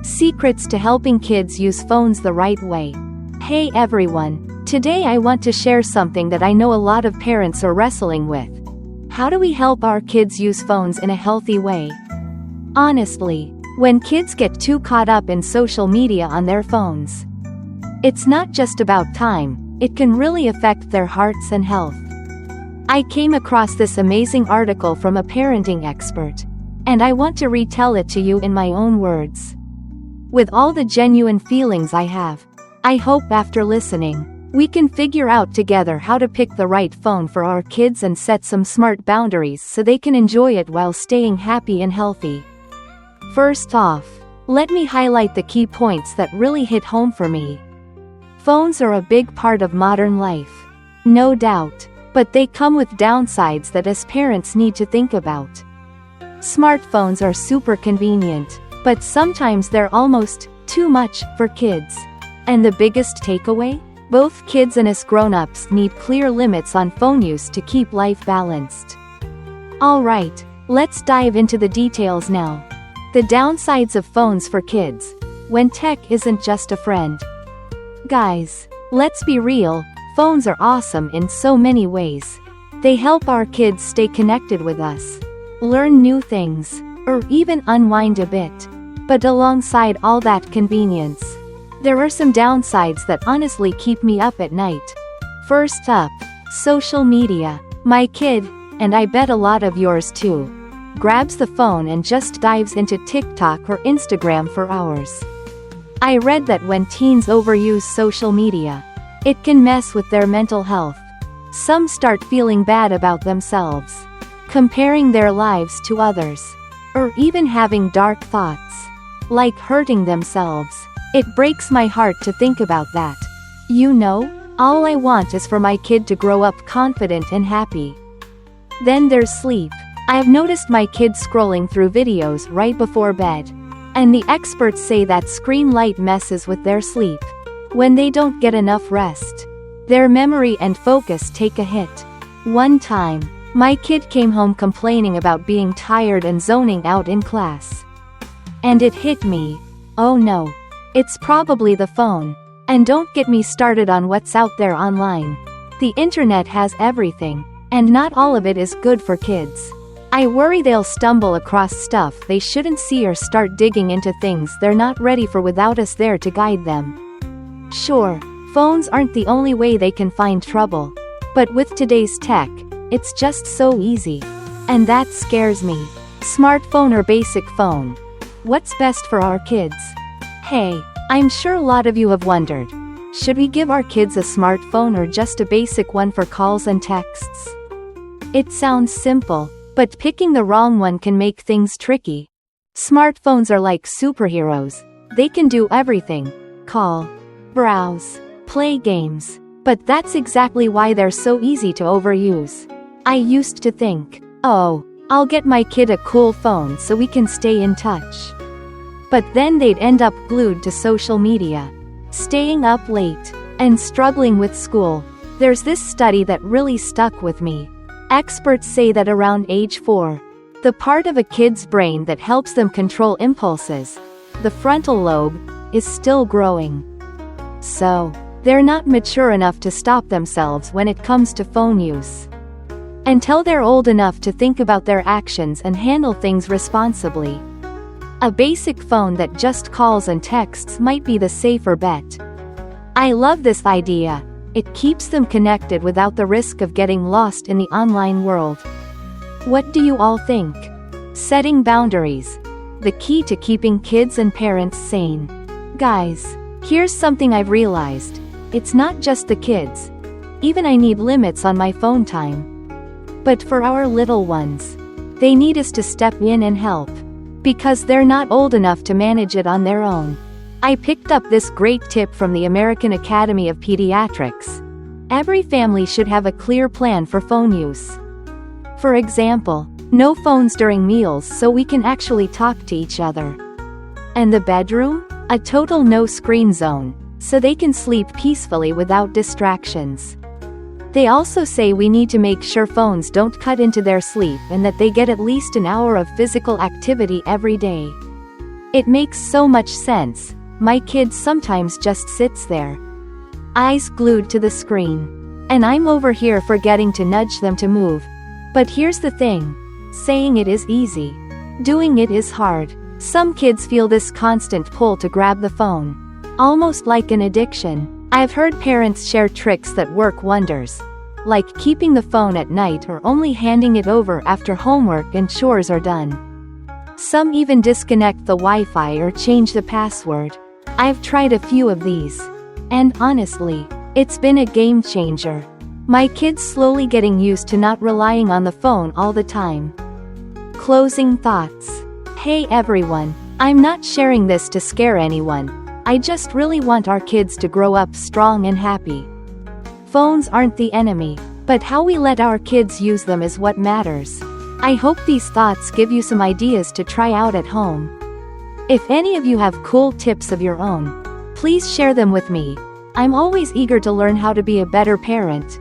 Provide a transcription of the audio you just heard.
Secrets to helping kids use phones the right way. Hey everyone, today I want to share something that I know a lot of parents are wrestling with. How do we help our kids use phones in a healthy way? Honestly, when kids get too caught up in social media on their phones, it's not just about time, it can really affect their hearts and health. I came across this amazing article from a parenting expert, and I want to retell it to you in my own words. With all the genuine feelings I have, I hope after listening, we can figure out together how to pick the right phone for our kids and set some smart boundaries so they can enjoy it while staying happy and healthy. First off, let me highlight the key points that really hit home for me. Phones are a big part of modern life, no doubt, but they come with downsides that as parents need to think about. Smartphones are super convenient, but sometimes they're almost too much for kids. And the biggest takeaway? Both kids and us grown-ups need clear limits on phone use to keep life balanced. Alright, let's dive into the details now. The downsides of phones for kids, when tech isn't just a friend. Guys, let's be real, phones are awesome in so many ways. They help our kids stay connected with us, learn new things, or even unwind a bit. But alongside all that convenience, there are some downsides that honestly keep me up at night. First up, social media. My kid, and I bet a lot of yours too, grabs the phone and just dives into TikTok or Instagram for hours. I read that when teens overuse social media, it can mess with their mental health. Some start feeling bad about themselves, comparing their lives to others, or even having dark thoughts, like hurting themselves. It breaks my heart to think about that. You know, all I want is for my kid to grow up confident and happy. Then there's sleep. I've noticed my kids scrolling through videos right before bed, and the experts say that screen light messes with their sleep. When they don't get enough rest, their memory and focus take a hit. One time, my kid came home complaining about being tired and zoning out in class. And it hit me. Oh no. It's probably the phone. And don't get me started on what's out there online. The internet has everything, and not all of it is good for kids. I worry they'll stumble across stuff they shouldn't see or start digging into things they're not ready for without us there to guide them. Sure, phones aren't the only way they can find trouble. But with today's tech, it's just so easy. And that scares me. Smartphone or basic phone? What's best for our kids? Hey, I'm sure a lot of you have wondered, should we give our kids a smartphone or just a basic one for calls and texts? It sounds simple, but picking the wrong one can make things tricky. Smartphones are like superheroes. They can do everything: call, browse, play games. But that's exactly why they're so easy to overuse. I used to think, oh, I'll get my kid a cool phone so we can stay in touch. But then they'd end up glued to social media, staying up late, and struggling with school. There's this study that really stuck with me. Experts say that around age 4, the part of a kid's brain that helps them control impulses, the frontal lobe, is still growing. So, they're not mature enough to stop themselves when it comes to phone use. Until they're old enough to think about their actions and handle things responsibly. A basic phone that just calls and texts might be the safer bet. I love this idea. It keeps them connected without the risk of getting lost in the online world. What do you all think? Setting boundaries. The key to keeping kids and parents sane. Guys, here's something I've realized. It's not just the kids. Even I need limits on my phone time. But for our little ones, they need us to step in and help. Because they're not old enough to manage it on their own. I picked up this great tip from the American Academy of Pediatrics. Every family should have a clear plan for phone use. For example, no phones during meals so we can actually talk to each other. And the bedroom? A total no-screen zone, so they can sleep peacefully without distractions. They also say we need to make sure phones don't cut into their sleep and that they get at least an hour of physical activity every day. It makes so much sense. My kid sometimes just sits there, eyes glued to the screen. And I'm over here forgetting to nudge them to move. But here's the thing. Saying it is easy. Doing it is hard. Some kids feel this constant pull to grab the phone, almost like an addiction. I've heard parents share tricks that work wonders, like keeping the phone at night or only handing it over after homework and chores are done. Some even disconnect the Wi-Fi or change the password. I've tried a few of these. And honestly, it's been a game changer. My kid's slowly getting used to not relying on the phone all the time. Closing thoughts. Hey everyone, I'm not sharing this to scare anyone. I just really want our kids to grow up strong and happy. Phones aren't the enemy, but how we let our kids use them is what matters. I hope these thoughts give you some ideas to try out at home. If any of you have cool tips of your own, please share them with me. I'm always eager to learn how to be a better parent.